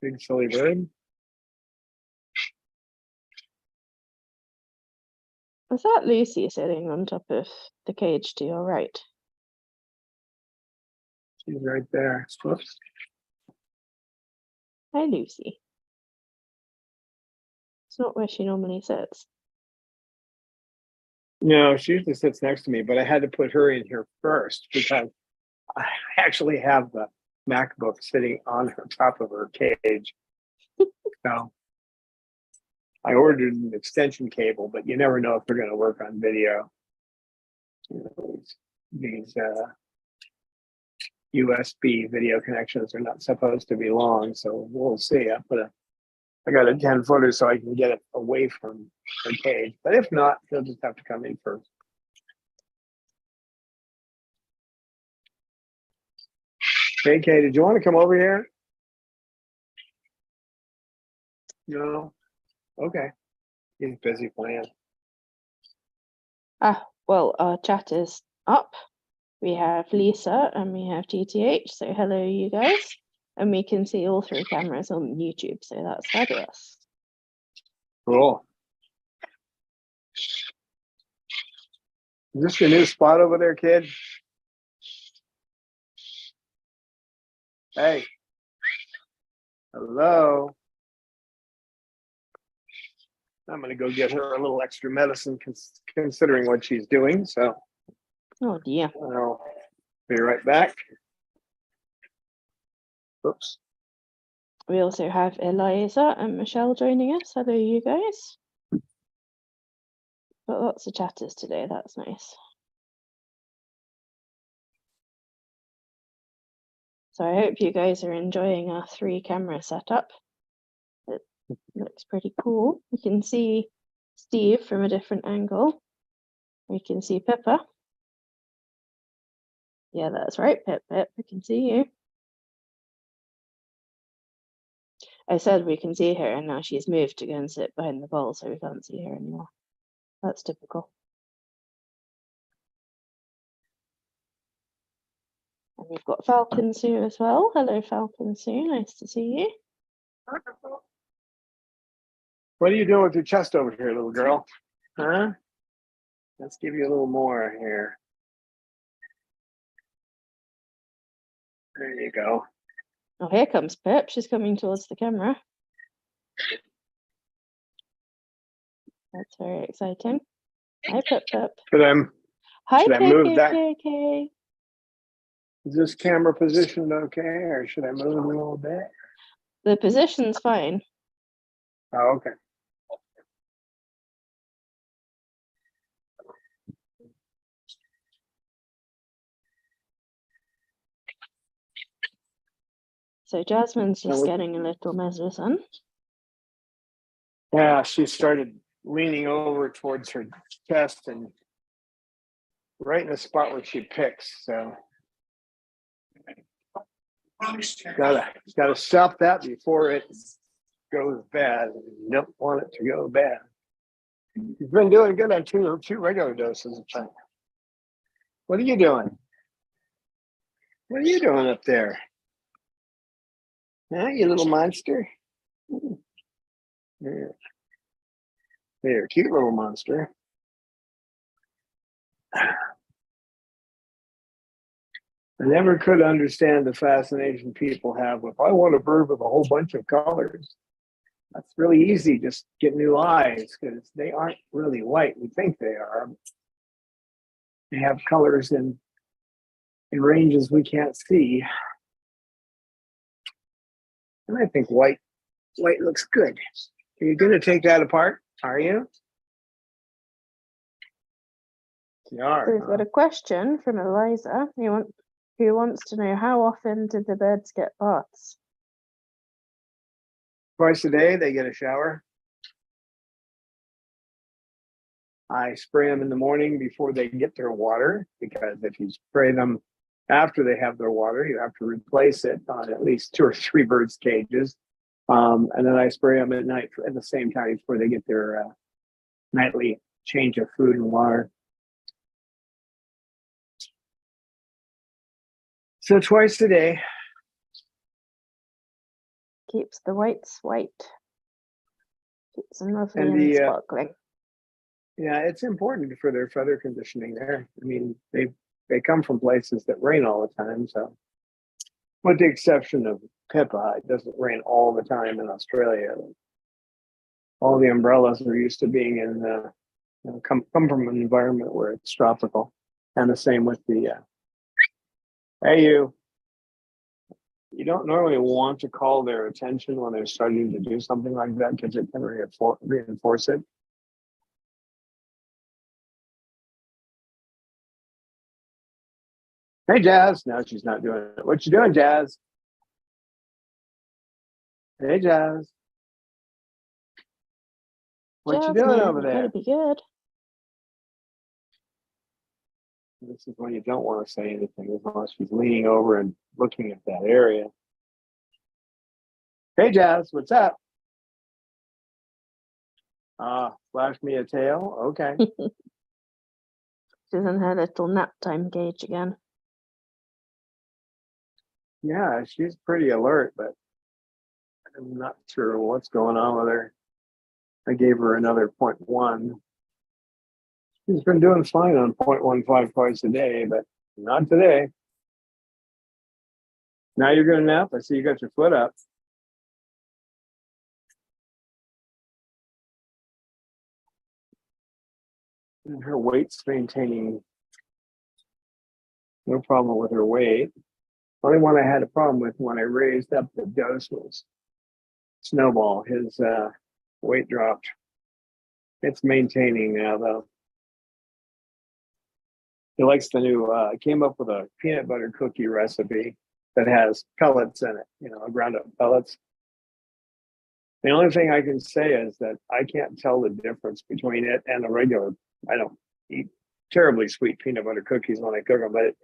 Big silly bird. Is that Lucy sitting on top of the cage to your right? She's right there. Whoops. Hi, Lucy. It's not where she normally sits. No, she usually sits next to me, but I had to put her in here first because I actually have the MacBook sitting on her top of her cage. So I ordered an extension cable, but you never know if they're going to work on video. You know, these USB video connections are not supposed to be long, so we'll see. I got a 10-footer so I can get it away from the cage, but if not, they'll just have to come in first. Hey, Kay, did you want to come over here? No? Okay. He's busy playing. Well, our chat is up. We have Lisa and we have TTH. So hello, you guys. And we can see all three cameras on YouTube. So that's fabulous. Cool. Is this your new spot over there, kid? Hey. Hello. I'm going to go get her a little extra medicine considering what she's doing. So, Oh dear. I'll be right back. Oops. We also have Eliza and Michelle joining us. Hello, you guys. Got lots of chatters today. That's nice. So I hope you guys are enjoying our 3-camera setup. It looks pretty cool. You can see Steve from a different angle. We can see Pippa. Yeah, that's right, Pip. We can see you. I said we can see her, and now she's moved to go and sit behind the bowl, so we can't see her anymore. That's typical. And we've got Falcon Sue as well. Hello, Falcon Sue. Nice to see you. What are you doing with your chest over here, little girl? Huh? Let's give you a little more here. There you go. Oh, here comes Pip. She's coming towards the camera. That's very exciting. Hi, Pip. Should I move that? KKKK. Is this camera positioned okay, or should I move a little bit? The position's fine. Oh, okay. So Jasmine's just getting a little medicine. Yeah, she started leaning over towards her chest and right in the spot where she picks. So gotta stop that before it goes bad. You don't want it to go bad. You've been doing good on two regular doses of time. What are you doing? What are you doing up there? Huh, you little monster? There. There, cute little monster. I never could understand the fascination people have with, I want a bird with a whole bunch of colors. That's really easy. Just get new eyes because they aren't really white. We think they are. They have colors in ranges we can't see. And I think white looks good. Are you going to take that apart? Are you? You are. We've got a question from Eliza who wants to know how often do the birds get baths? Twice a day they get a shower. I spray them in the morning before they get their water, because if you spray them after they have their water, you have to replace it on at least 2 or 3 birds' cages. And then I spray them at night at the same time before they get their nightly change of food and water. So twice a day. Keeps the whites white. Keeps them lovely And and sparkling. yeah, it's important for their feather conditioning there. I mean, they come from places that rain all the time, so with the exception of Pippa, it doesn't rain all the time in Australia. All the umbrellas are used to being in come from an environment where it's tropical, and the same with the hey you. You don't normally want to call their attention when they're starting to do something like that because it can reinforce it. Hey, Jazz. No, she's not doing it. What you doing, Jazz? Hey, Jazz. What you doing over You better there? be good. This is when you don't want to say anything as long as she's leaning over and looking at that area. Hey, Jazz, what's up? Flash me a tail. Okay. She's in her little nap time cage again. Yeah, she's pretty alert, but I'm not sure what's going on with her. I gave her another 0.1. She's been doing fine on 0.15 twice a day, but not today. Now you're going to nap. I see you got your foot up. And her weight's maintaining. No problem with her weight. Only one I had a problem with when I raised up the dose was Snowball. His weight dropped. It's maintaining now, though. He likes the new, came up with a peanut butter cookie recipe that has pellets in it, ground up pellets. The only thing I can say is that I can't tell the difference between it and a regular. I don't eat terribly sweet peanut butter cookies when I cook them, but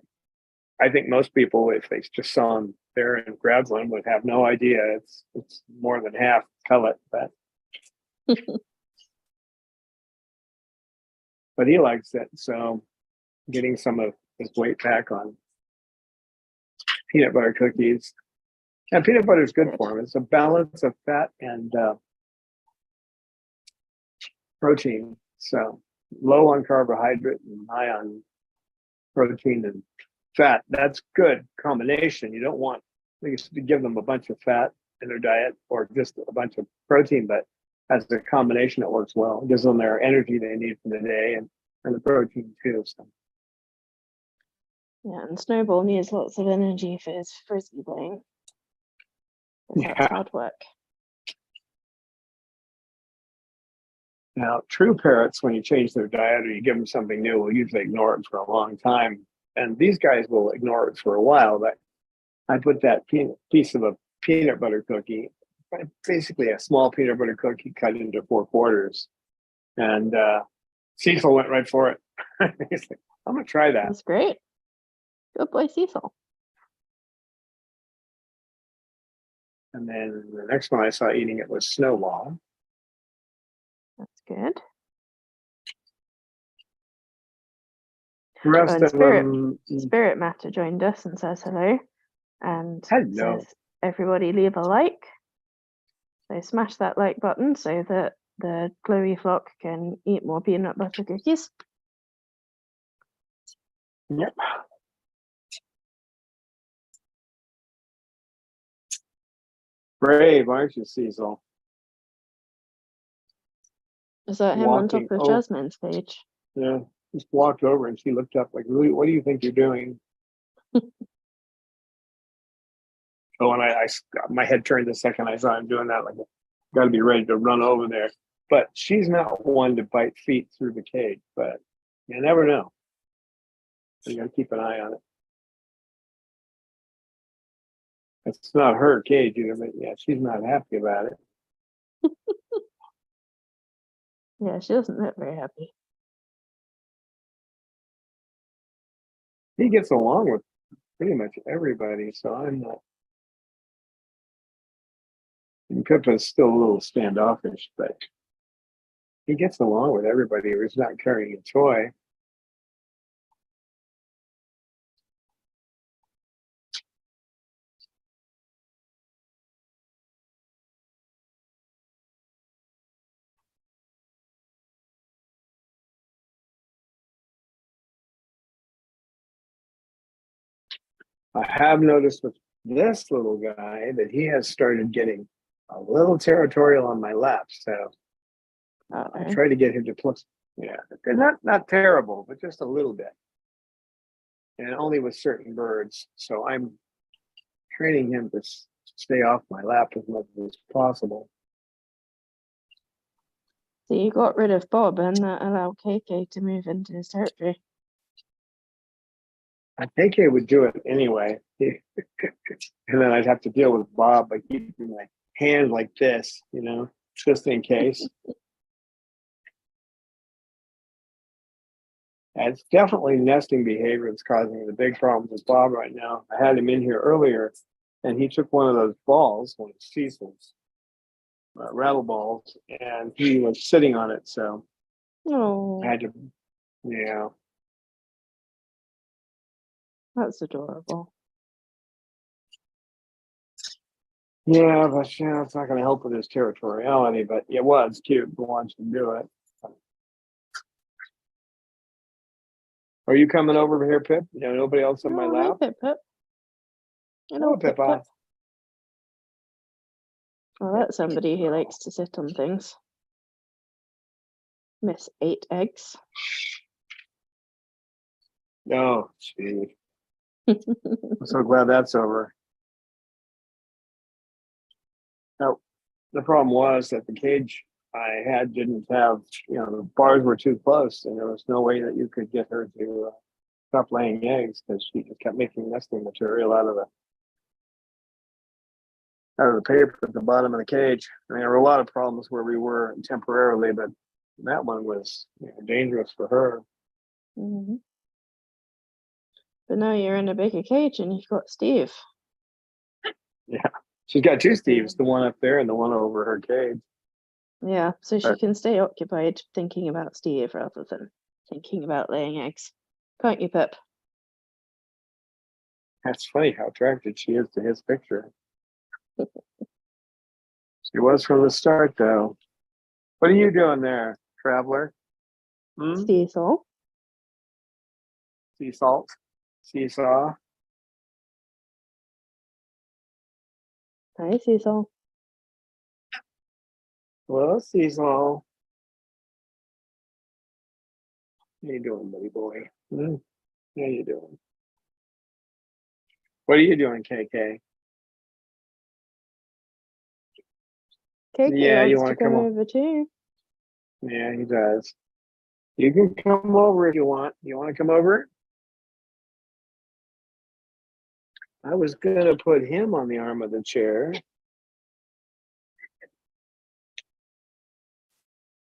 I think most people, if they just saw them there and grabbed one, would have no idea it's more than half pellet. But he likes it, so getting some of his weight back on peanut butter cookies. And peanut butter is good for him. It's a balance of fat and protein. So low on carbohydrate and high on protein and fat. That's good combination. You don't want to give them a bunch of fat in their diet or just a bunch of protein, but as a combination, it works well. It gives them their energy they need for the day and the protein too. So. Yeah, and Snowball needs lots of energy for his frisbee playing. That's hard work. Now, true parrots, when you change their diet or you give them something new, will usually ignore it for a long time. And these guys will ignore it for a while. But I put that piece of a peanut butter cookie, basically a small peanut butter cookie cut into 4 quarters. And Cecil went right for it. He's like, I'm going to try that. That's great. Good boy, Cecil. And then the next one I saw eating it was Snowball. That's good. The rest of them. Spirit Matter joined us and says hello. And hello. Says, everybody leave a like. So smash that like button so that the Chloe flock can eat more peanut butter cookies. Yep. Brave, aren't you, Cecil? Is that him on top of Jasmine's cage? Yeah, just walked over and she looked up like, what do you think you're doing? Oh, and I my head turned the second I saw him doing that, like, got to be ready to run over there. But she's not one to bite feet through the cage, but you never know. So you got to keep an eye on it. It's not her cage either, but yeah, she's not happy about it. Yeah, she doesn't look very happy. He gets along with pretty much everybody, so I'm not. And Pippa's still a little standoffish, but he gets along with everybody who's not carrying a toy. I have noticed with this little guy that he has started getting a little territorial on my lap. So I try to get him to plus. Yeah, not terrible, but just a little bit, and only with certain birds. So I'm training him to stay off my lap as much as possible. So you got rid of Bob and that allowed KK to move into his territory. I think he would do it anyway. And then I'd have to deal with Bob by keeping my hand like this, just in case. And it's definitely nesting behavior that's causing the big problems with Bob right now. I had him in here earlier, and he took one of those balls, one of Cecil's rattle balls, and he was sitting on it. So I had to, yeah. That's adorable. Yeah, but it's not going to help with his territoriality, but it was cute to watch him do it. Are you coming over here, Pip? Nobody else on my lap? Pip, Pip. Hello, Pip. Well, that's somebody who likes to sit on things. Miss 8 eggs. Oh, gee. I'm so glad that's over. Now, the problem was that the cage I had didn't have, the bars were too close, and there was no way that you could get her to stop laying eggs because she just kept making nesting material out of the paper at the bottom of the cage. I mean, there were a lot of problems where we were temporarily, but that one was dangerous for her. Mm-hmm. But now you're in a bigger cage and you've got Steve. Yeah, she's got 2 Steves, the one up there and the one over her cage. Yeah, so she can stay occupied thinking about Steve rather than thinking about laying eggs. Can't you, Pip? That's funny how attracted she is to his picture. She was from the start, though. What are you doing there, traveler? Seesaw. Sea salt? Seesaw? Hi, Seesaw. Hello, Seesaw. How you doing, buddy boy? How you doing? What are you doing, KK? KK Yeah, you wants want to come over too. Yeah, he does. You can come over if you want. You want to come over? I was going to put him on the arm of the chair.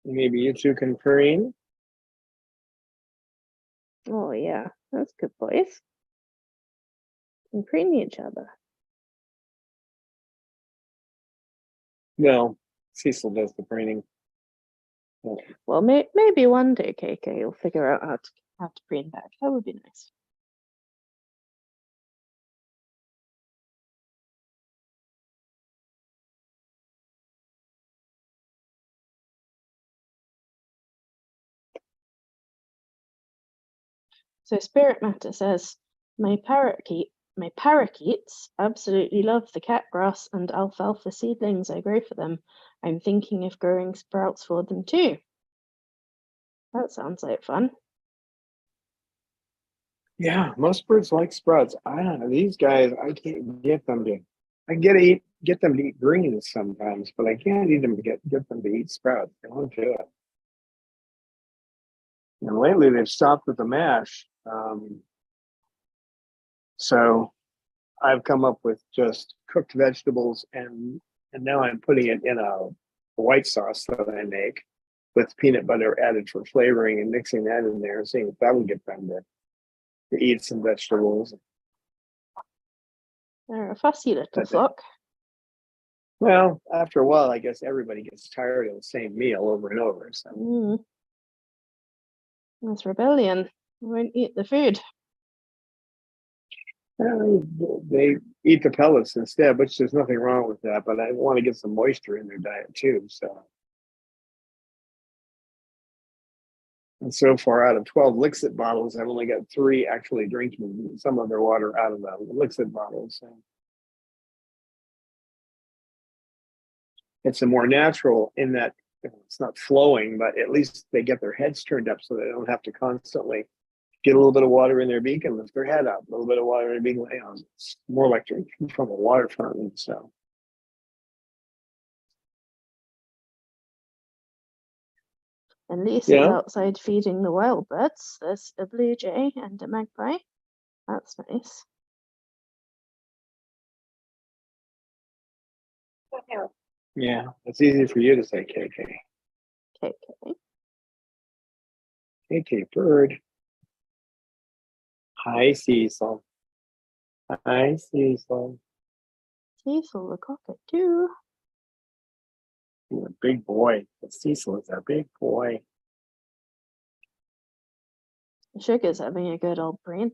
Maybe you two can preen. Oh, yeah. That's good, boys. And preen each other. No, Cecil does the preening. Yeah. Well, maybe one day KK will figure out how to preen back. That would be nice. So Spirit Matter says, my parakeets absolutely love the cat grass and alfalfa seedlings I grow for them. I'm thinking of growing sprouts for them too. That sounds like fun. Yeah, most birds like sprouts. I don't know. These guys, I can't get them to. I can get them to eat greens sometimes, but I can't eat them to get them to eat sprouts. They won't do it. And lately, they've stopped with the mash. So I've come up with just cooked vegetables, and now I'm putting it in a white sauce that I make with peanut butter added for flavoring, and mixing that in there, and seeing if that would get them to eat some vegetables. They're a fussy little flock. Well, after a while, I guess everybody gets tired of the same meal over and over. So. That's rebellion. They won't eat the food. They eat the pellets instead, which there's nothing wrong with that, but I want to get some moisture in their diet too. So And so far, out of 12 Lixit bottles, I've only got 3 actually drinking some of their water out of the Lixit bottles. So it's a more natural in that it's not flowing, but at least they get their heads turned up so they don't have to constantly get a little bit of water in their beak and lift their head up, a little bit of water in their beak and lay on. It's more like drinking from a water fountain. So And Lisa's yeah, outside feeding the wild birds. There's a blue jay and a magpie. That's nice. yeah, it's easy for you to say KK. KK. KK bird. Hi, Cecil. Hi, Cecil. Cecil the cockatoo. You're a big boy. Cecil is a big boy. Sugar's having a good old brain.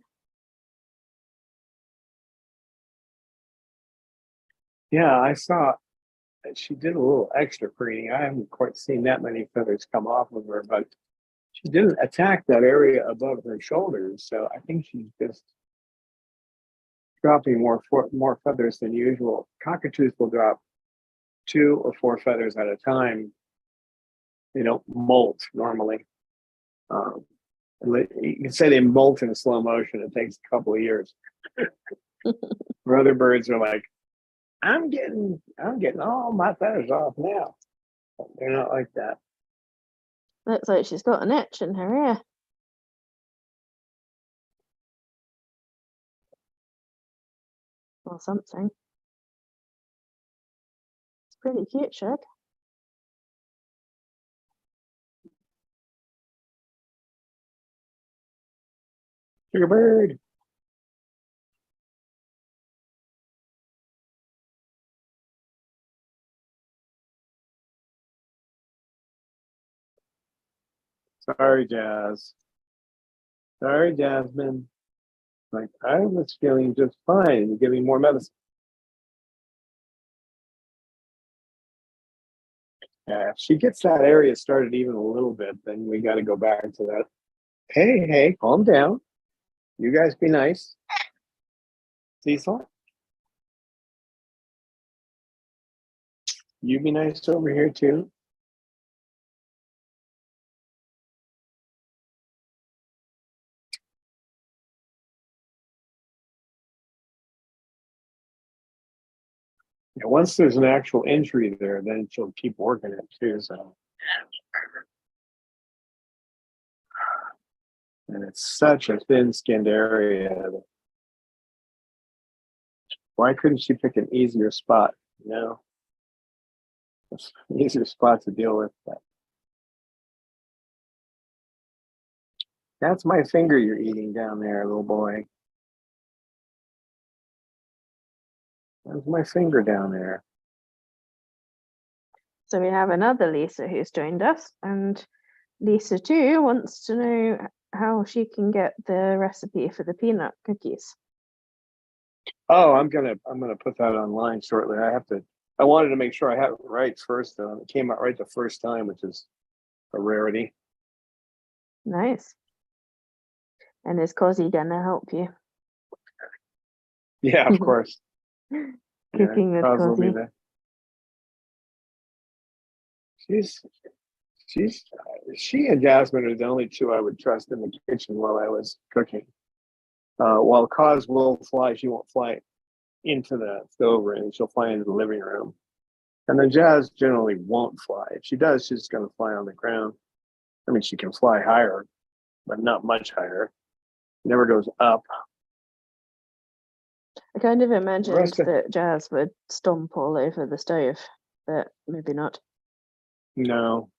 Yeah, I saw that she did a little extra preening. I haven't quite seen that many feathers come off of her, but she didn't attack that area above her shoulders. So I think she's just dropping more feathers than usual. Cockatoos will drop 2 or 4 feathers at a time. They don't molt normally. Um, you can say they molt in slow motion. It takes a couple of years. Where other birds are like, I'm getting all my feathers off now. But they're not like that. Looks like she's got an itch in her ear. Or something. It's pretty cute, Shug. Sugar bird. Sorry, Jazz. Sorry, Jasmine. Like, I was feeling just fine. You give me more medicine. Yeah, if she gets that area started even a little bit, then we got to go back to that. Hey, calm down. You guys be nice. Cecil, you be nice over here too. Yeah, once there's an actual injury there, then she'll keep working it too. So, and it's such a thin-skinned area. Why couldn't she pick an easier spot? You know, it's an easier spot to deal with. But that's my finger you're eating down there, little boy. That's my finger down there. So we have another Lisa who's joined us, and Lisa too wants to know how she can get the recipe for the peanut cookies. Oh, I'm gonna put that online shortly. I wanted to make sure I had it right first though. It came out right the first time, which is a rarity. Nice. And is Cosy gonna help you? Yeah, of course. Cooking with Cos will be Cosy. there. She and Jasmine are the only 2 I would trust in the kitchen while I was cooking. While Cos will fly, she won't fly into the stove and she'll fly into the living room. And then Jazz generally won't fly. If she does, she's going to fly on the ground. I mean, she can fly higher, but not much higher. Never goes up. I kind of imagined of- that Jazz would stomp all over the stove, but maybe not. No.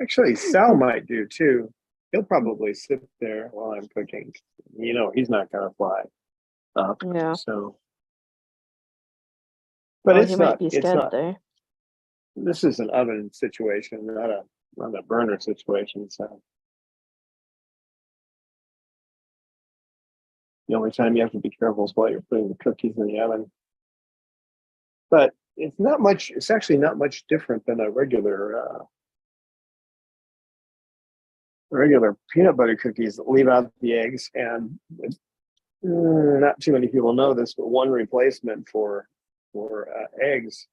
Actually, Sal might do too. He'll probably sit there while I'm cooking. You know, he's not going to fly up. Yeah. So, but Well, it's he not. might be It's scared not. though. This is an oven situation, not a burner situation. So, the only time you have to be careful is while you're putting the cookies in the oven. But it's not much. It's actually not much different than a regular regular peanut butter cookies that leave out the eggs, and not too many people know this, but one replacement for eggs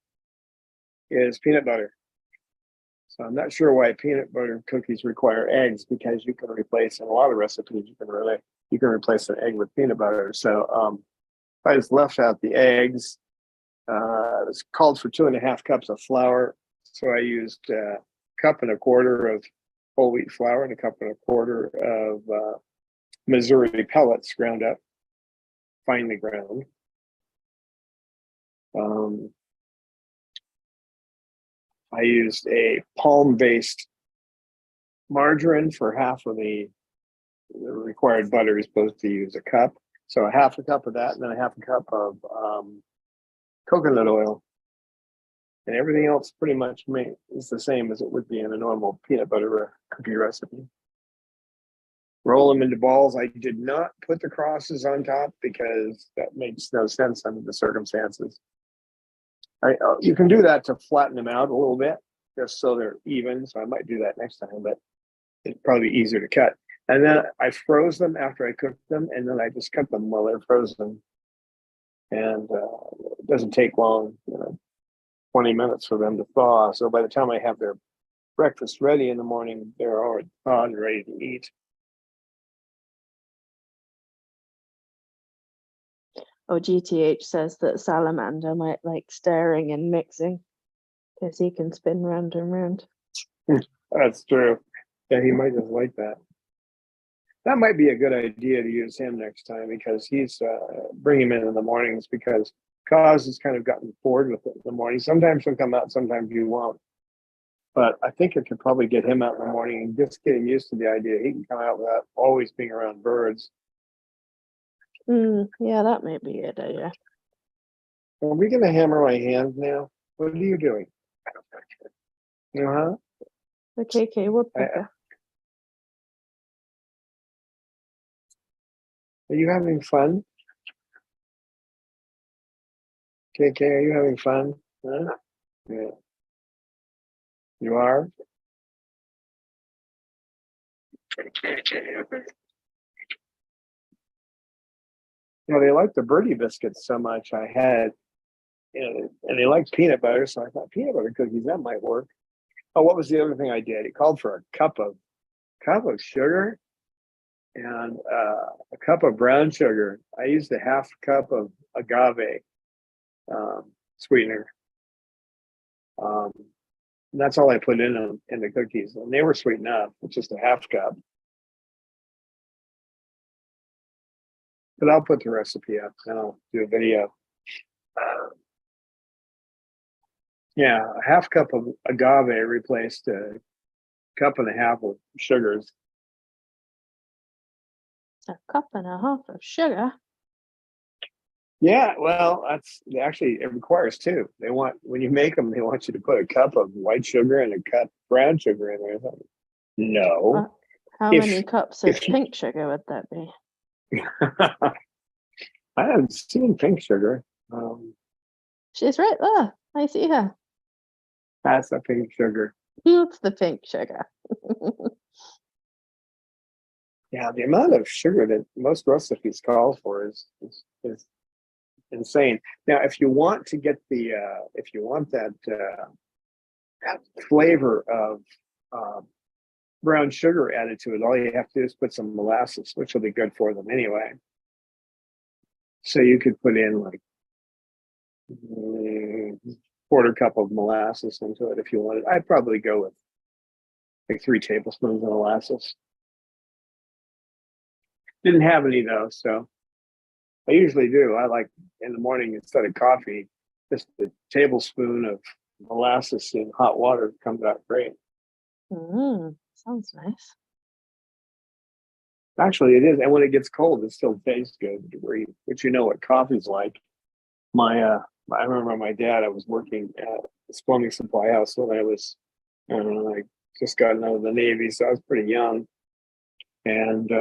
is peanut butter. So I'm not sure why peanut butter cookies require eggs, because you can replace in a lot of recipes you can replace an egg with peanut butter. So I just left out the eggs. It's called for 2.5 cups of flour, so I used a cup and a quarter of whole wheat flour and a cup and a quarter of Missouri pellets ground up, finely ground. I used a palm-based margarine for half of the required butter. You're supposed to use a cup. So a half a cup of that, and then a half a cup of coconut oil. And everything else pretty much is the same as it would be in a normal peanut butter cookie recipe. Roll them into balls. I did not put the crosses on top because that makes no sense under the circumstances. You can do that to flatten them out a little bit, just so they're even. So I might do that next time, but it's probably easier to cut. And then I froze them after I cooked them, and then I just cut them while they're frozen. And it doesn't take long, 20 minutes for them to thaw. So by the time I have their breakfast ready in the morning, they're already thawed and ready to eat. Oh, GTH says that Salamander might like stirring and mixing because he can spin round and round. That's true. Yeah, he might just like that. That might be a good idea to use him next time, because he's bring him in the mornings, because Cause has kind of gotten bored with it in the morning. Sometimes he'll come out, sometimes he won't. But I think I could probably get him out in the morning and just get him used to the idea he can come out without always being around birds. Yeah, that may be it. Yeah. Are we going to hammer my hands now? What are you doing? Uh-huh. The KK woodpecker. Are you having fun? KK, are you having fun? Huh? Yeah. You are? They like the birdie biscuits so much. I had, and they like peanut butter, so I thought peanut butter cookies, that might work. Oh, what was the other thing I did? It called for a cup of sugar and a cup of brown sugar. I used a half cup of agave sweetener. And that's all I put in the cookies, and they were sweet enough. It's just a half cup. But I'll put the recipe up and I'll do a video. Yeah, a half cup of agave replaced a cup and a half of sugars. A cup and a half of sugar. Yeah, well, it requires two. When you make them, they want you to put a cup of white sugar and a cup of brown sugar in there. No. How many cups of pink sugar would that be? I haven't seen pink sugar. She's right there. I see her. That's the pink sugar. It's the pink sugar. Yeah, the amount of sugar that most recipes call for is insane. Now, if you want to get that flavor of brown sugar added to it, all you have to do is put some molasses, which will be good for them anyway. So you could put in like quarter cup of molasses into it if you wanted. I'd probably go with like 3 tablespoons of molasses. Didn't have any though, so I usually do. I like in the morning, instead of coffee, just a tablespoon of molasses in hot water comes out great. Sounds nice. Actually, it is, and when it gets cold, it still tastes good. But you know what coffee's like. I remember my dad. I was working at this plumbing supply house when I was, I don't know, I just gotten out of the Navy, so I was pretty young. And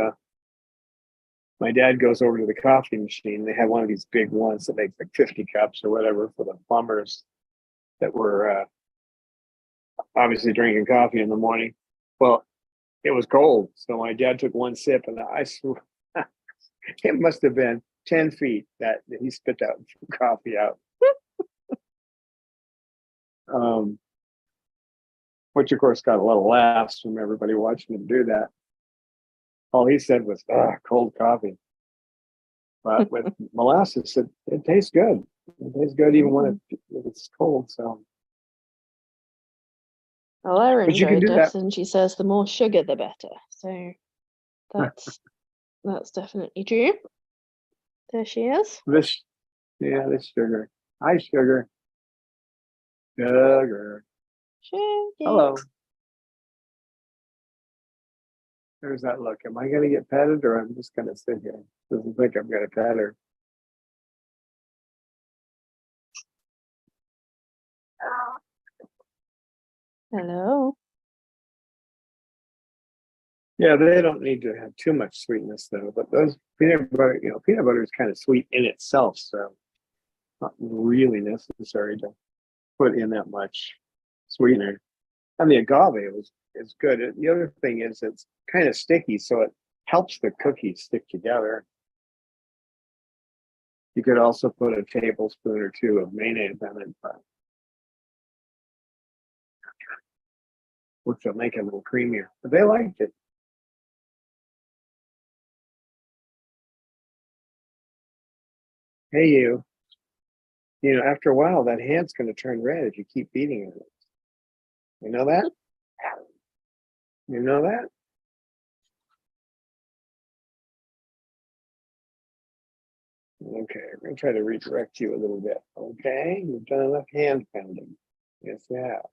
my dad goes over to the coffee machine. They had one of these big ones that makes like 50 cups or whatever for the plumbers that were obviously drinking coffee in the morning. Well, it was cold. So my dad took one sip, and I swear it must have been 10 feet that he spit that coffee out. Which of course got a lot of laughs from everybody watching him do that. All he said was, cold coffee. But with molasses, it tastes good. It tastes good even when it's cold. So, Well, Erin but you can joined do us that. and she says the more sugar, the better. So that's definitely true. There she is. This sugar. Hi, sugar. Sugar. Sugar. Hello. There's that look. Am I going to get petted, or I'm just going to sit here? Doesn't think I'm going to pet her. Hello. Yeah, they don't need to have too much sweetness though. But those peanut butter, peanut butter is kind of sweet in itself, so not really necessary to put in that much sweetener. And the agave is good. The other thing is it's kind of sticky, so it helps the cookies stick together. You could also put a tablespoon or two of mayonnaise on it, which will make it a little creamier. But they liked it. Hey, you. After a while, that hand's going to turn red if you keep beating it. You know that? You know that? Okay, I'm going to try to redirect you a little bit. Okay, you've done enough hand pounding. Yes, you have.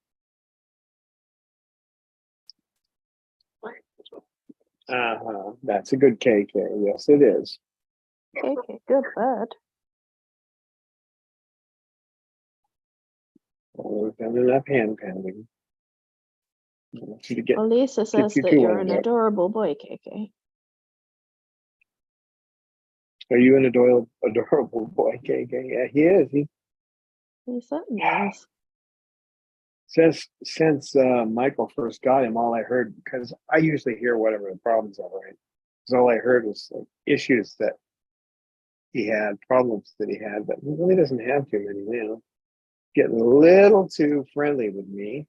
That's a good KK. Yes, it is. Okay, good bird. Well, we've done enough hand pounding. Well, Lisa says that you're an adorable boy, KK. Are you an adorable boy, KK? Yeah, he is. He certainly is. Since Michael first got him, all I heard, because I usually hear whatever the problems are, right? Because all I heard was like issues that he had, problems that he had, but he really doesn't have too many now. Getting a little too friendly with me.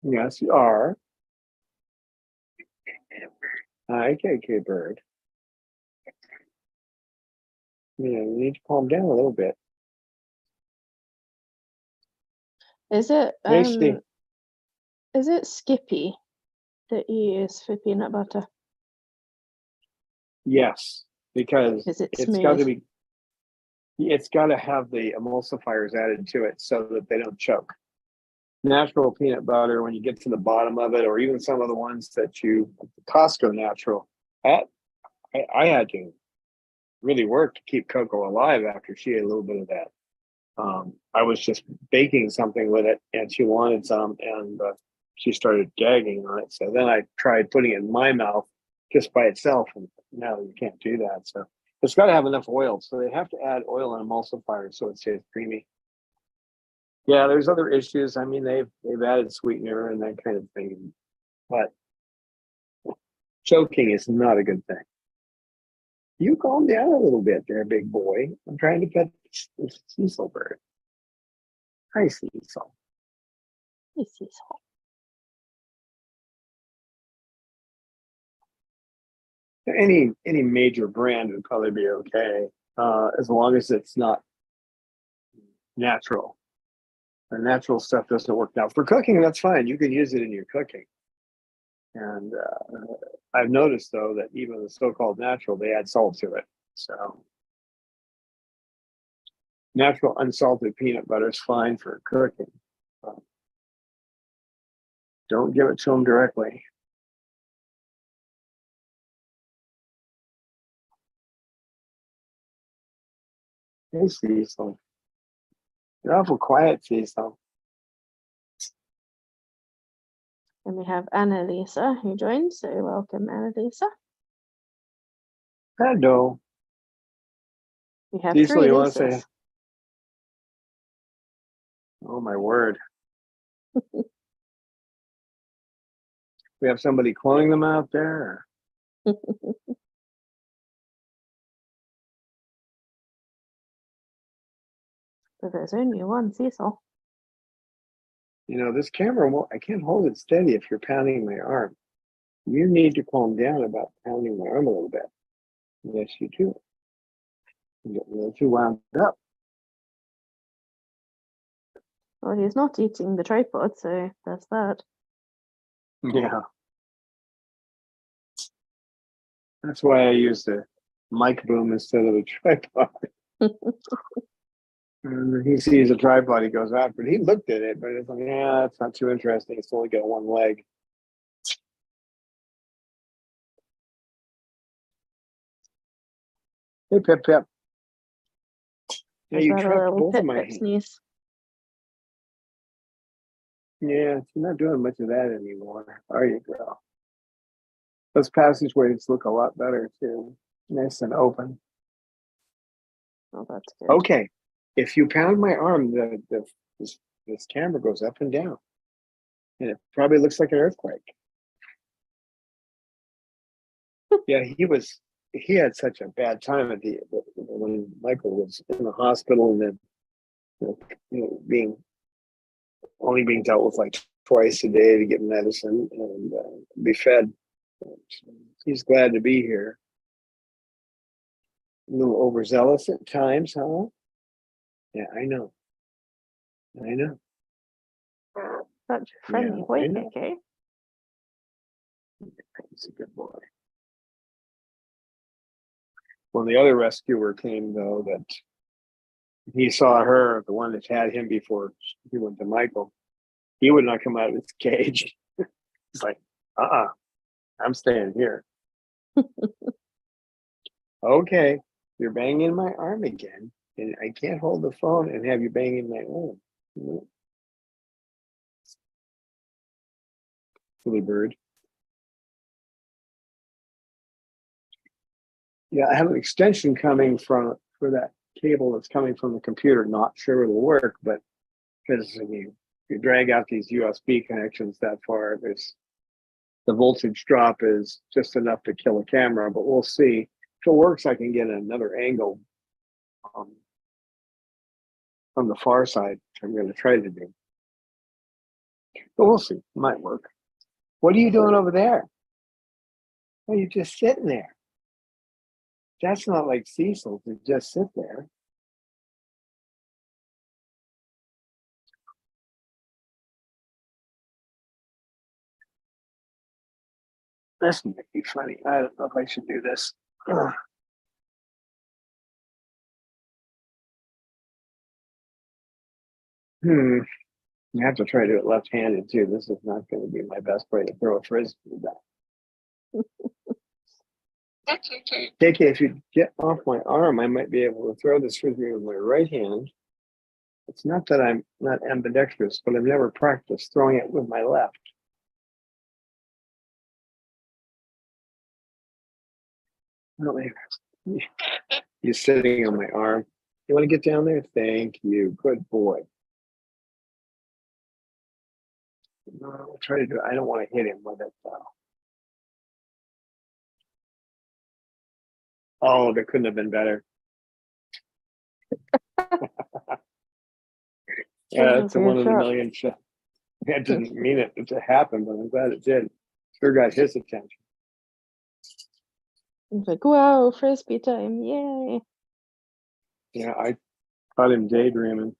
Yes, you are. Hi, KK bird. You need to calm down a little bit. Is it Tasty. is it Skippy that you use for peanut butter? Yes, because it's got to have the emulsifiers added to it so that they don't choke. Natural peanut butter, when you get to the bottom of it, or even some of the ones that Costco natural, I had to really work to keep Coco alive after she ate a little bit of that. I was just baking something with it, and she wanted some, and she started gagging on it. So then I tried putting it in my mouth just by itself, and now you can't do that. So it's got to have enough oil. So they have to add oil and emulsifiers so it stays creamy. Yeah, there's other issues. I mean, they've added sweetener and that kind of thing, but choking is not a good thing. You calm down a little bit there, big boy. I'm trying to pet this Cecil bird. Hi, Cecil. Hey, Cecil. Any major brand would probably be okay, as long as it's not natural. The natural stuff doesn't work. Now for cooking, that's fine. You can use it in your cooking. And I've noticed though that even the so-called natural, they add salt to it. So natural unsalted peanut butter is fine for cooking. Don't give it to them directly. Hey, Cecil. You're awful quiet, Cecil. And we have Annalisa who joined, so welcome, Annalisa. Hello. We have Cecil, 3 you want to Lisas. say? Oh my word. We have somebody cloning them out there. But there's only one Cecil. You know, this camera, I can't hold it steady if you're pounding my arm. You need to calm down about pounding my arm a little bit. Yes, you do. You get a little too wound up. Well, he's not eating the tripod, so that's that. Yeah. That's why I use the mic boom instead of the tripod. And he sees a tripod, he goes after it. He looked at it, but it's like, yeah, that's not too interesting. It's only got one leg. Hey, Pip Pip. Yeah, Is you that a trapped little both of my pip hands. sneeze? Yeah, you're not doing much of that anymore, are you, girl? Those passageways look a lot better too. Nice and open. Oh, that's good. Okay. If you pound my arm, this camera goes up and down. And it probably looks like an earthquake. Yeah, he had such a bad time at when Michael was in the hospital and then being dealt with like twice a day to get medicine and be fed. He's glad to be here. A little overzealous at times, huh? Yeah, I know. Such a friendly Yeah, boy, I know. KK. He's a good boy. Well, the other rescuer came though that he saw her, the one that had him before he went to Michael. He would not come out of his cage. He's like, I'm staying here. Okay, you're banging my arm again, and I can't hold the phone and have you banging my arm. Silly bird. Yeah, I have an extension coming for that cable that's coming from the computer. Not sure it'll work, but because you drag out these USB connections that far, the voltage drop is just enough to kill a camera. But we'll see. If it works, I can get another angle from the far side, which I'm going to try to do. But we'll see. It might work. What are you doing over there? Oh, you're just sitting there. That's not like Cecil to just sit there. This might be funny. I don't know if I should do this. You have to try to do it left-handed too. This is not going to be my best way to throw a frisbee back. KK, if you get off my arm, I might be able to throw this frisbee with my right hand. It's not that I'm not ambidextrous, but I've never practiced throwing it with my left. You're sitting on my arm. You want to get down there? Thank you. Good boy. I'll try to do it. I don't want to hit him with it though. Oh, that couldn't have been better. Yeah, it's a one in a million shot. I didn't mean it to happen, but I'm glad it did. Sure got his attention. It's like, wow, frisbee time, yay. Yeah, I caught him daydreaming.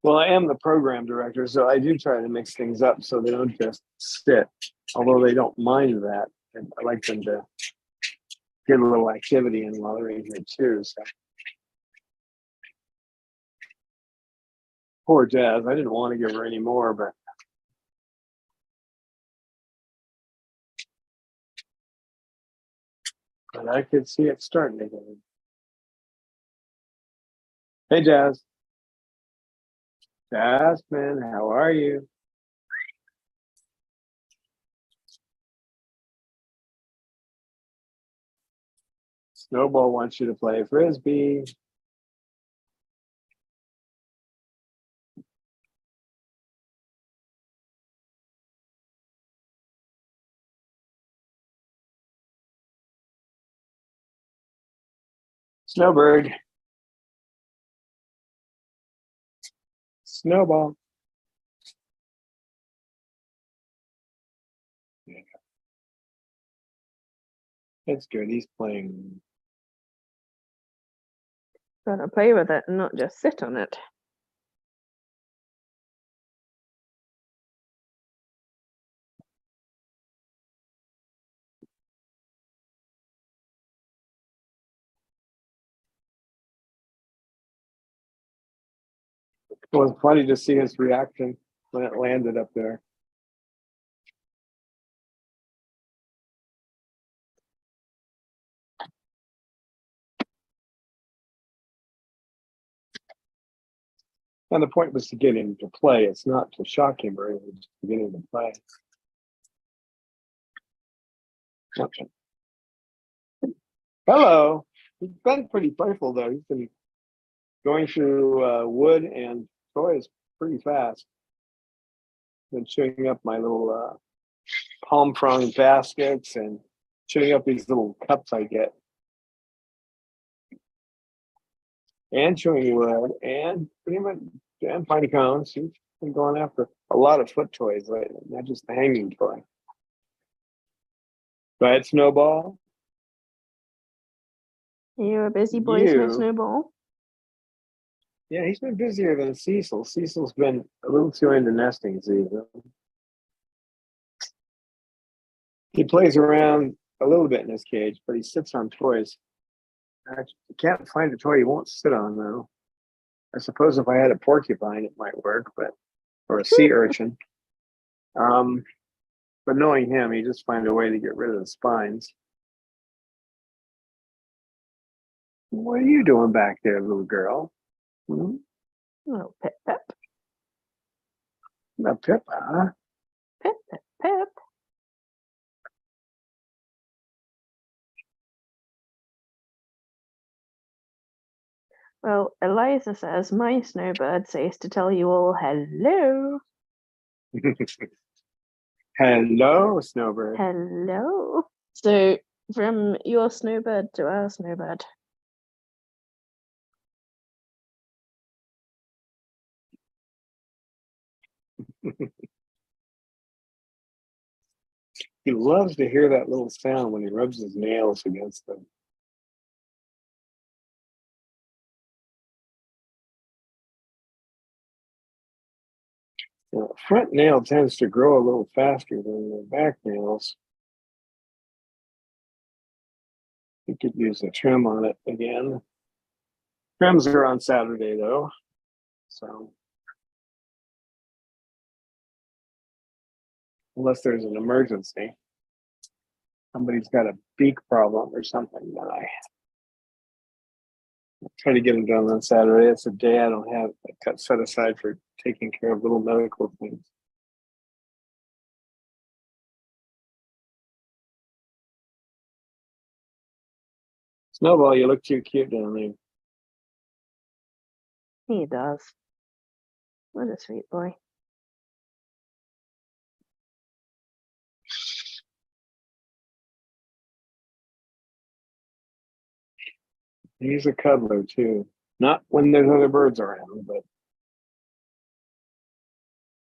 Well, I am the program director, so I do try to mix things up so they don't just sit, although they don't mind that. And I like them to get a little activity in while they're in here too. So. Poor Jazz. I didn't want to give her any more, but I could see it starting again. Hey, Jazz. Jasmine, how are you? Snowball wants you to play frisbee. Snowbird. Snowball. Yeah. That's good. He's playing. Gotta play with it and not just sit on it. It was funny to see his reaction when it landed up there. And the point was to get him to play. It's not to shock him or anything, just to get him to play. Okay. Hello. He's been pretty playful though. He's been going through wood and toys pretty fast. Been chewing up my little palm frond baskets and chewing up these little cups I get. And chewing wood and pretty much and piney cones. He's been going after a lot of foot toys lately, not just the hanging toy. Right, Snowball? You a busy boy, You. Snowball? Yeah, he's been busier than Cecil. Cecil's been a little too into nesting season. He plays around a little bit in his cage, but he sits on toys. I can't find a toy he won't sit on, though. I suppose if I had a porcupine, it might work, but or a sea urchin. But knowing him, he just find a way to get rid of the spines. What are you doing back there, little girl? Hmm? Oh, Pip, Pip. A Pip, huh? Pip, Pip, Pip. Well, Eliza says, my snowbird says to tell you all hello. Hello, Snowbird. Hello. So, from your snowbird to our snowbird. He loves to hear that little sound when he rubs his nails against them. The front nail tends to grow a little faster than the back nails. You could use a trim on it again. Trims are on Saturday though, so unless there's an emergency, somebody's got a beak problem or something, then I try to get them done on Saturday. It's a day I don't have cut set aside for taking care of little medical things. Snowball, you look too cute down there. He does. What a sweet boy. He's a cuddler too. Not when there's other birds around, but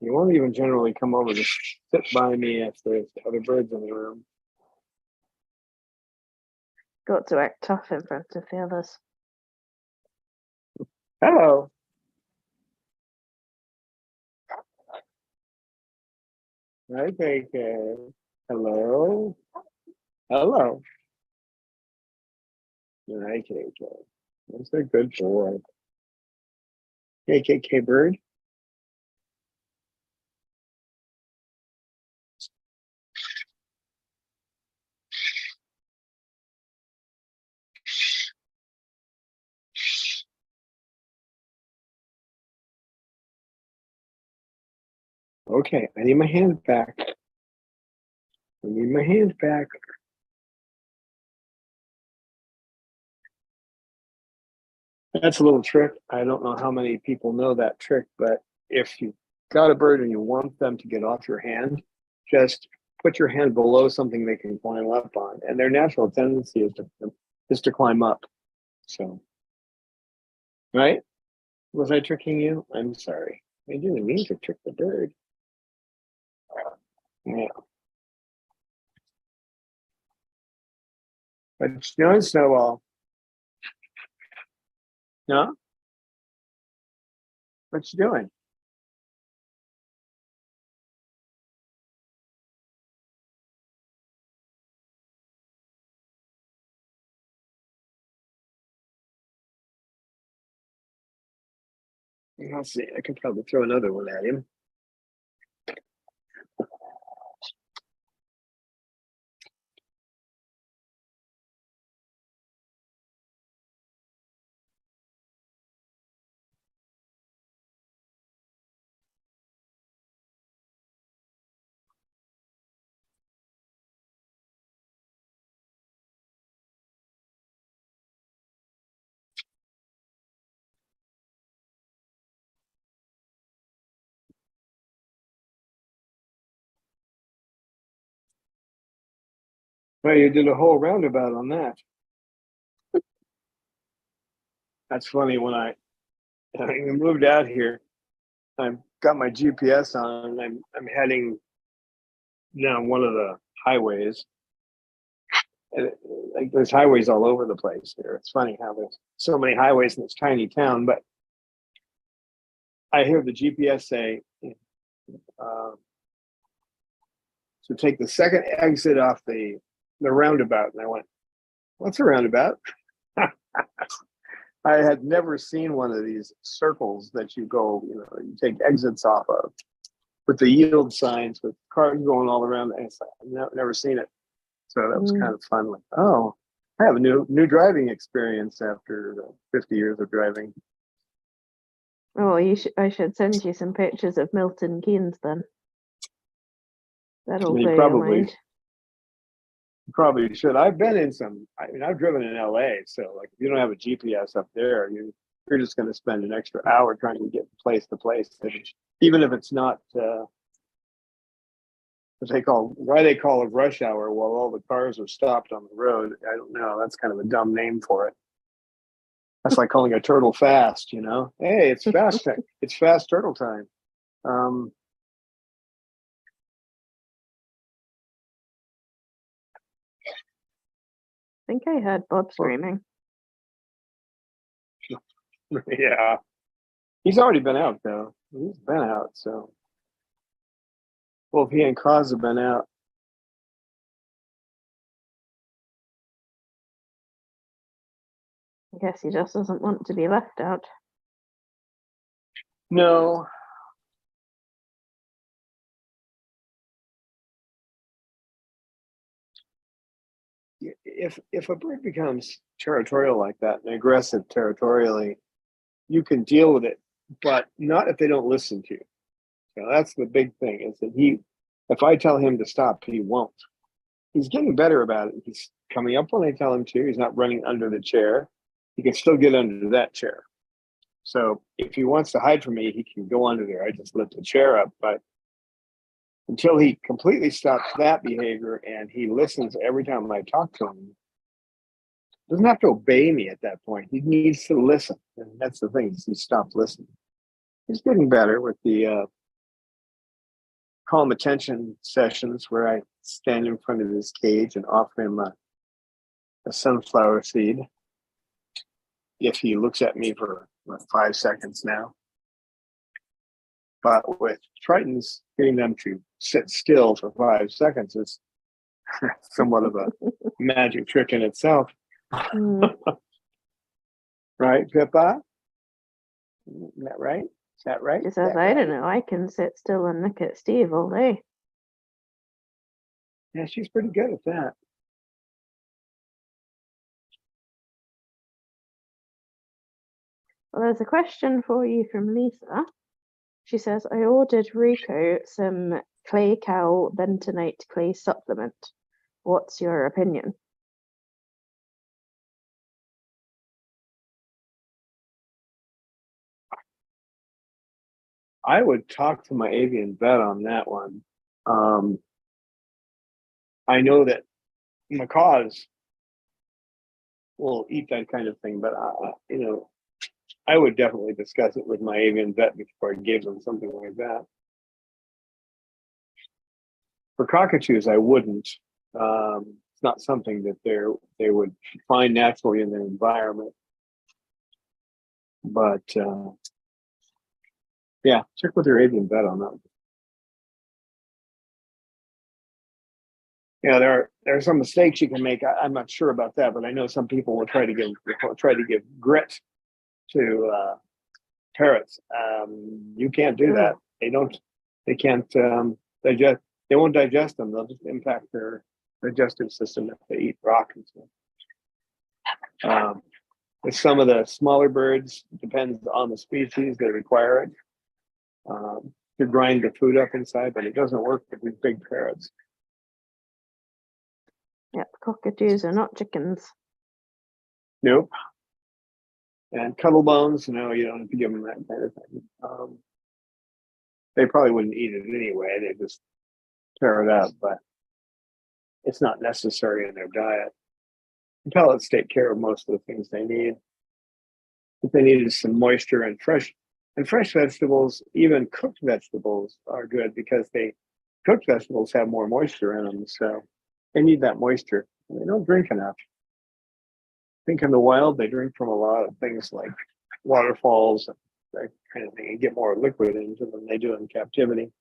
he won't even generally come over to sit by me if there's other birds in the room. Got to act tough in front of the others. Hello. Hi, KK. Hello. Hello. Hi, KK. That's a good boy. KKK bird. Okay, I need my hand back. I need my hand back. That's a little trick. I don't know how many people know that trick, but if you got a bird and you want them to get off your hand, just put your hand below something they can climb up on. And their natural tendency is to climb up. So, right? Was I tricking you? I'm sorry. I didn't mean to trick the bird. Yeah. But no, Snowball. No? What you doing? I'll see. I could probably throw another one at him. Well, you did a whole roundabout on that. That's funny. When I moved out here, I've got my GPS on, and I'm heading down one of the highways. And like there's highways all over the place here. It's funny how there's so many highways in this tiny town, but I hear the GPS say to take the second exit off the roundabout, and I went, "What's a roundabout?" I had never seen one of these circles that you go, you take exits off of with the yield signs with cars going all around. And it's like, I've never seen it. So that was kind of fun. Like, oh, I have a new driving experience after 50 years of driving. Oh, I should send you some pictures of Milton Keynes then. That'll blow your mind. Probably should. I've been in some. I mean, I've driven in LA, so like, if you don't have a GPS up there, you're just going to spend an extra hour trying to get place to place, even if it's not why they call it rush hour while all the cars are stopped on the road. I don't know. That's kind of a dumb name for it. That's like calling a turtle fast. Hey, it's fast. It's fast turtle time. I think I heard Bob screaming. Yeah. He's already been out, though. He's been out, so. Well, he and Cause have been out. I guess he just doesn't want to be left out. No. If a bird becomes territorial like that and aggressive territorially, you can deal with it, but not if they don't listen to you. That's the big thing, is that if I tell him to stop, he won't. He's getting better about it. He's coming up when I tell him to. He's not running under the chair. He can still get under that chair. So if he wants to hide from me, he can go under there. I just lift the chair up, but until he completely stops that behavior and he listens every time I talk to him, doesn't have to obey me at that point. He needs to listen. And that's the thing, he stopped listening. He's getting better with the calm attention sessions where I stand in front of his cage and offer him a sunflower seed. If he looks at me for 5 seconds now. But with Tritons, getting them to sit still for 5 seconds is somewhat of a magic trick in itself. Right, Pippa? Isn't that right? Is that right? She says, I don't know. I can sit still and look at Steve all day. Yeah, she's pretty good at that. Well, there's a question for you from Lisa. She says, I ordered Rico some clay cow bentonite clay supplement. What's your opinion? I would talk to my avian vet on that one. I know that macaws will eat that kind of thing, but I would definitely discuss it with my avian vet before I gave them something like that. For cockatoos, I wouldn't. It's not something that they would find naturally in their environment. But yeah, check with your avian vet on that. Yeah, there are some mistakes you can make. I'm not sure about that, but I know some people will try to give grit to parrots. You can't do that. They can't digest. They won't digest them. They'll just impact their digestive system if they eat raucous. With some of the smaller birds, depends on the species, they require it to grind the food up inside, but it doesn't work with these big parrots. Yep, cockatoos are not chickens. Nope. And cuttle bones, no, you don't have to give them that kind of thing. They probably wouldn't eat it anyway. They just tear it up, but it's not necessary in their diet. The pellets take care of most of the things they need. What they need is some moisture and fresh vegetables. Even cooked vegetables are good because cooked vegetables have more moisture in them, so they need that moisture. They don't drink enough. I think in the wild they drink from a lot of things like waterfalls and that kind of thing, and get more liquid into them than they do in captivity.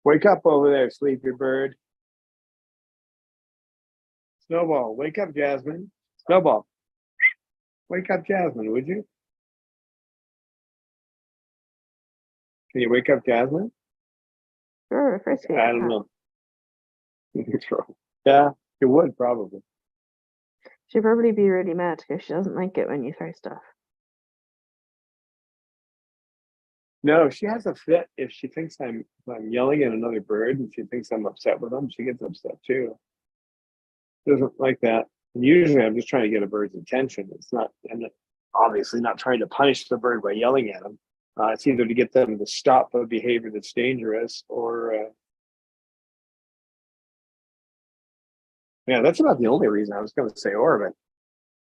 Wake up over there, sleepy bird. Snowball, wake up, Jasmine. Snowball, wake up, Jasmine, would you? Can you wake up, Jasmine? Sure, frisky. I don't know. Yeah, it would probably. She'd probably be really mad because she doesn't like it when you throw stuff. No, she has a fit if she thinks I'm yelling at another bird and she thinks I'm upset with them. She gets upset too. Doesn't like that. And usually I'm just trying to get a bird's attention. I'm obviously not trying to punish the bird by yelling at them. It's either to get them to stop a behavior that's dangerous or yeah, that's about the only reason I was going to say but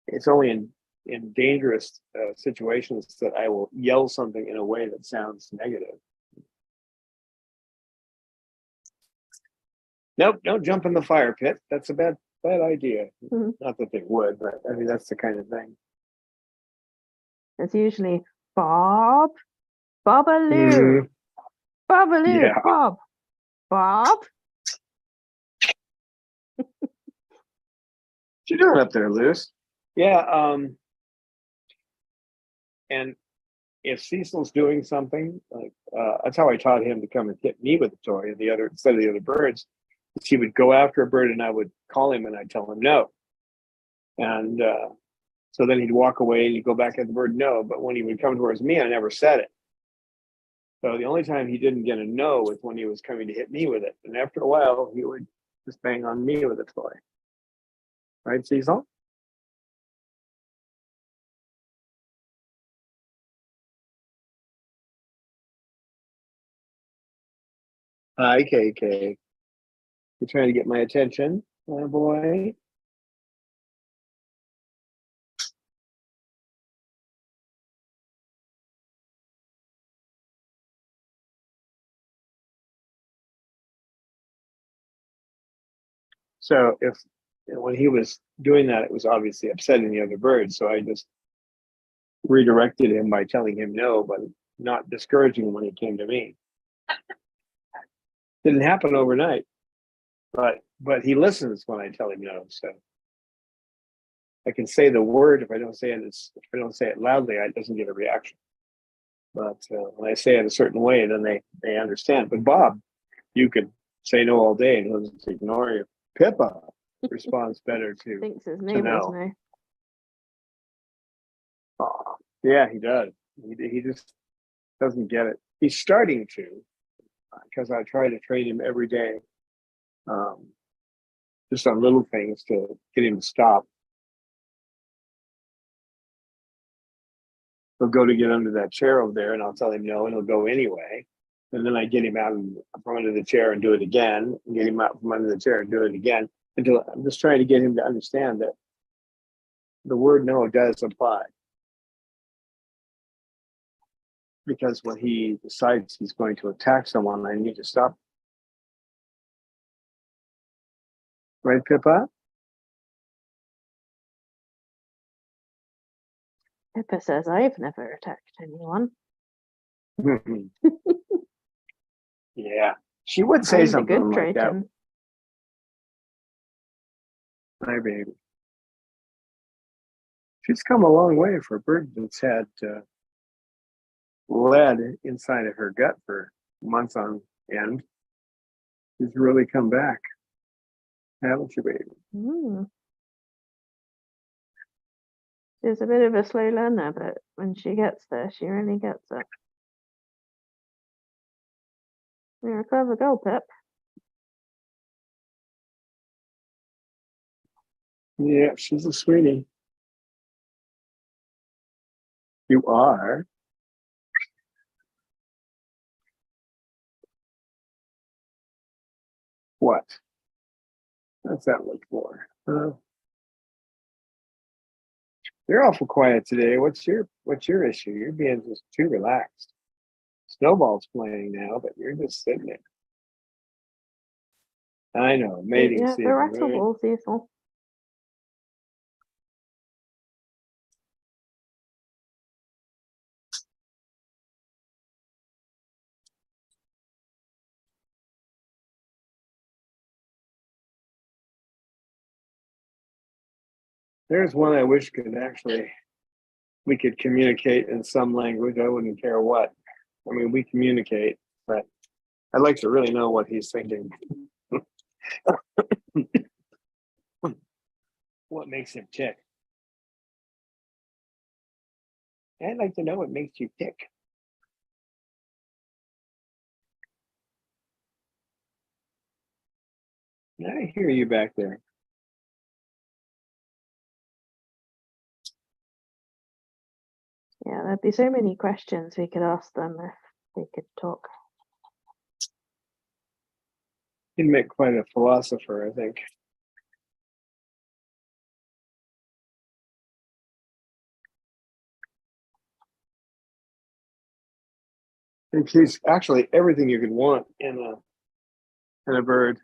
it's only in dangerous situations that I will yell something in a way that sounds negative. Nope, don't jump in the fire pit. That's a bad idea. Mm-hmm. Not that they would, but I mean, that's the kind of thing. It's usually Bob, Bobaloo, Bobaloo, Yeah. Bob. What you doing up there, Luce? Yeah. And if Cecil's doing something, like that's how I taught him to come and hit me with a toy, and instead of the other birds, he would go after a bird, and I would call him, and I'd tell him no, and so then he'd walk away, and he'd go back at the bird no. But when he would come towards me, I never said it. So the only time he didn't get a no was when he was coming to hit me with it, and after a while, he would just bang on me with a toy. Right, Cecil? Hi, KK. You're trying to get my attention, my boy. So when he was doing that, it was obviously upsetting the other birds. So I just redirected him by telling him no, but not discouraging him when he came to me. Didn't happen overnight, but he listens when I tell him no. So I can say the word. If I don't say it loudly, it doesn't get a reaction. But when I say it a certain way, then they understand. But Bob, you could say no all day and he'll just ignore you. Pippa responds better to Thinks his neighbors know. Oh, yeah, he does. He just doesn't get it. He's starting to, because I try to train him every day, just on little things to get him to stop. He'll go to get under that chair over there, and I'll tell him no, and he'll go anyway. And then I get him out from under the chair and do it again, and get him out from under the chair and do it again. Until I'm just trying to get him to understand that the word no does apply. Because when he decides he's going to attack someone, I need to stop. Right, Pippa? Pippa says, I've never attacked anyone. Yeah, she would say I'm the something good like that. Triton. My baby. She's come a long way for a bird that's had lead inside of her gut for months on end. She's really come back, haven't you, baby? Mm. She's a bit of a slow learner, but when she gets there, she really gets it. You're a clever girl, Pip. Yeah, she's a sweetie. You are. What? What's that look for? You're awful quiet today. What's your issue? You're being just too relaxed. Snowball's playing now, but you're just sitting there. I know, mating Yeah, season, the right? rattle Cecil. There's one I wish we could communicate in some language. I wouldn't care what. I mean, we communicate, but I'd like to really know what he's thinking. What makes him tick? I'd like to know what makes you tick. I hear you back there. Yeah, there'd be so many questions we could ask them if they could talk. He'd make quite a philosopher, I think. And he's actually everything you could want in a bird.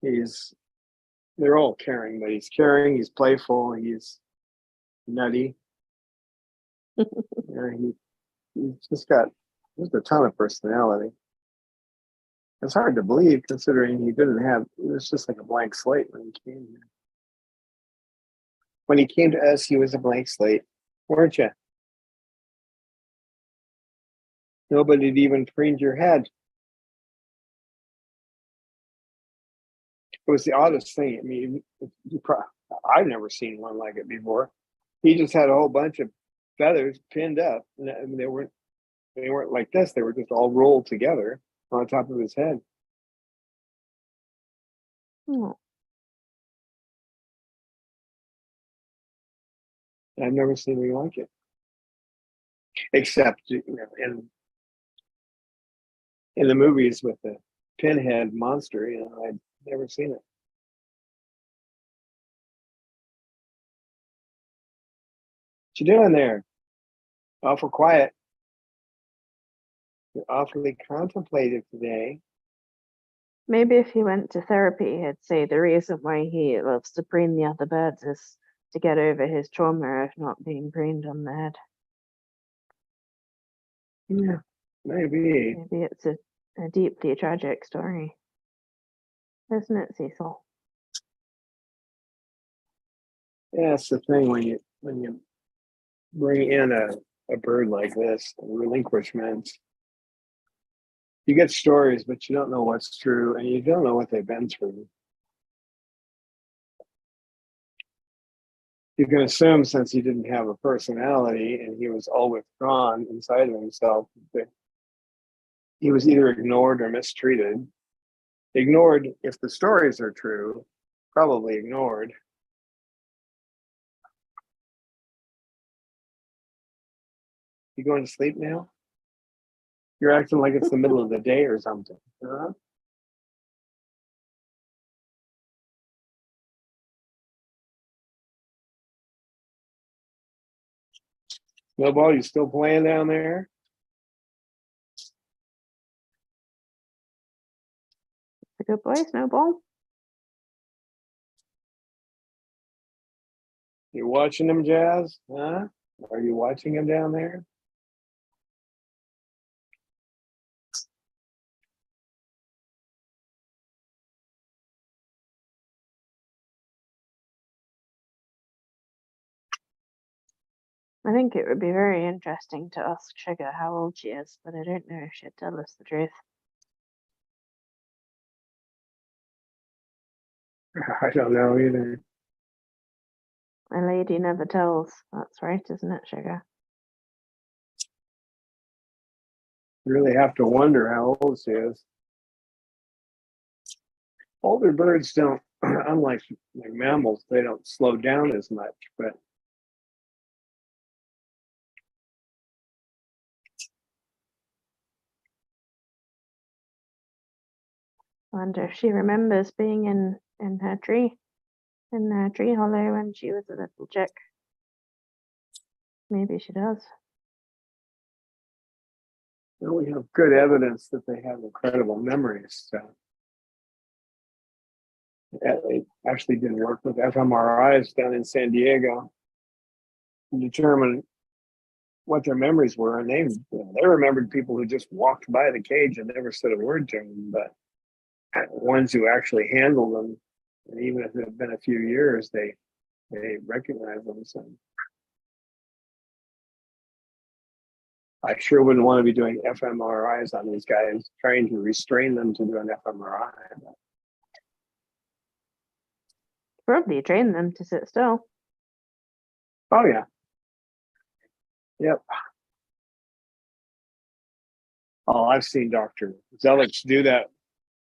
They're all caring, but he's caring, he's playful, he's nutty. He's just got a ton of personality. It's hard to believe considering it was just like a blank slate when he came here. When he came to us, he was a blank slate, weren't you? Nobody had even preened your head. It was the oddest thing. I mean, I've never seen one like it before. He just had a whole bunch of feathers pinned up, and they weren't like this. They were just all rolled together on top of his head. Oh, I've never seen anything like it, except in the movies with the pinhead monster. I'd never seen it. What you doing there? Awful quiet. You're awfully contemplative today. maybe if he went to therapy, he'd say the reason why he loves to preen the other birds is to get over his trauma of not being preened on the head. Yeah, maybe. Maybe it's a deeply tragic story. Isn't it, Cecil? Yeah, it's the thing when you bring in a bird like this, a relinquishment. You get stories, but you don't know what's true, and you don't know what they've been through. You can assume since he didn't have a personality and he was all withdrawn inside of himself, that he was either ignored or mistreated. Ignored if the stories are true, probably ignored. You going to sleep now? You're acting like it's the middle of the day or something. Huh? Snowball, you still playing down there? A good boy, Snowball. You watching him, Jazz? Huh? Are you watching him down there? I think it would be very interesting to ask Sugar how old she is, but I don't know if she'd tell us the truth. I don't know either. A lady never tells. That's right, isn't it, Sugar? You really have to wonder how old she is. Older birds don't, unlike mammals, they don't slow down as much, but I wonder if she remembers being in her tree hollow when she was a little chick. Maybe she does. well, we have good evidence that they have incredible memories. So they actually did work with fMRIs down in San Diego to determine what their memories were, and they remembered people who just walked by the cage and never said a word to them, but ones who actually handled them, and even if it had been a few years, they recognize them. So I sure wouldn't want to be doing fMRIs on these guys, trying to restrain them to do an fMRI. Probably train them to sit still. Oh yeah. Yep. Oh, I've seen Dr. Zelich do that.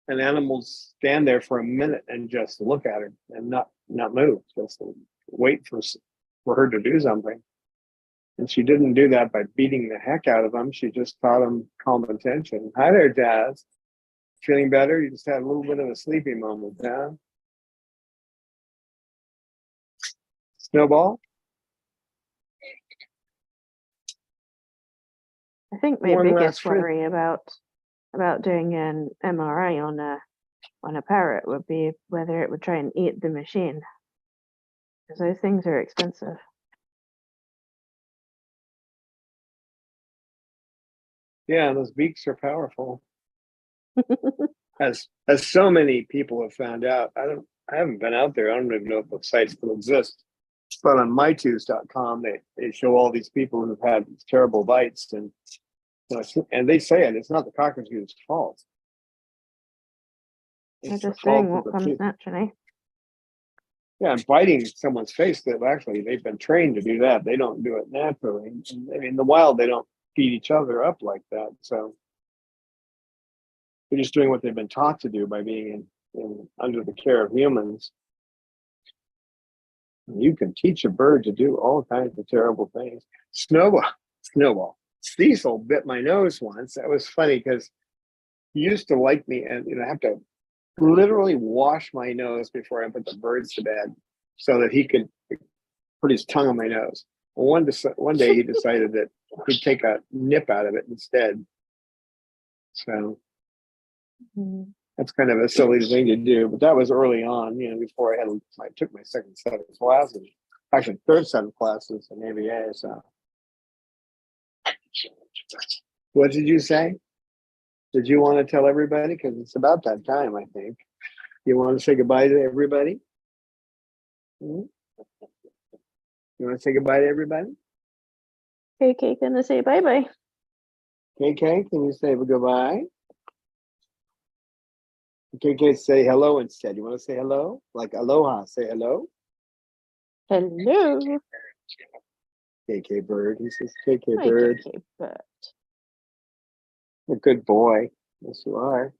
And animals stand there for a minute and just look at her and not move, just wait for her to do something. And she didn't do that by beating the heck out of them. She just taught them calm attention. Hi there, Jazz. Feeling better? You just had a little bit of a sleepy moment, huh? Snowball? I think my One biggest last friend. worry about doing an MRI on a parrot would be whether it would try and eat the machine, because those things are expensive. Yeah, those beaks are powerful. As so many people have found out. I haven't been out there. I don't even know if the site still exists. But on mytooth.com, they show all these people who've had these terrible bites, and and they say it's not the cockatoo's fault. They're It's the just doing fault of what the comes tooth. naturally. Yeah, and biting someone's face, they've been trained to do that. They don't do it naturally. I mean, in the wild, they don't beat each other up like that. So they're just doing what they've been taught to do by being in under the care of humans. You can teach a bird to do all kinds of terrible things. Snowball. Cecil bit my nose once. That was funny because he used to like me, and I have to literally wash my nose before I put the birds to bed so that he could put his tongue on my nose. Well, one day he decided that he'd take a nip out of it instead. So that's kind of a silly thing to do, but that was early on, before I took my second set of classes, actually third set of classes in ABA. So what did you say? Did you want to tell everybody? Because it's about that time, I think. You want to say goodbye to everybody? You want to say goodbye to everybody? KK, gonna say bye-bye. KK, can you say goodbye? KK, say hello instead. You want to say hello? Like aloha, say hello? Hello. KK bird. He says KK Hi, bird. KK bird. A good boy. Yes, you are.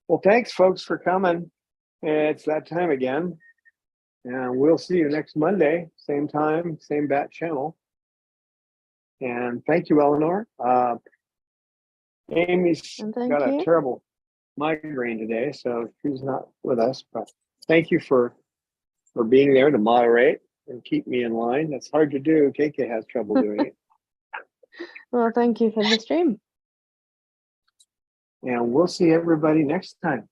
Well, thanks, folks, for coming. It's that time again. And we'll see you next Monday, same time, same bat channel. And thank you, Eleanor. Amy's got a terrible migraine today, so she's not with us. But thank you for being there to moderate. and keep me in line. That's hard to do. KK has trouble doing it. Well, thank you for the stream. And we'll see everybody next time.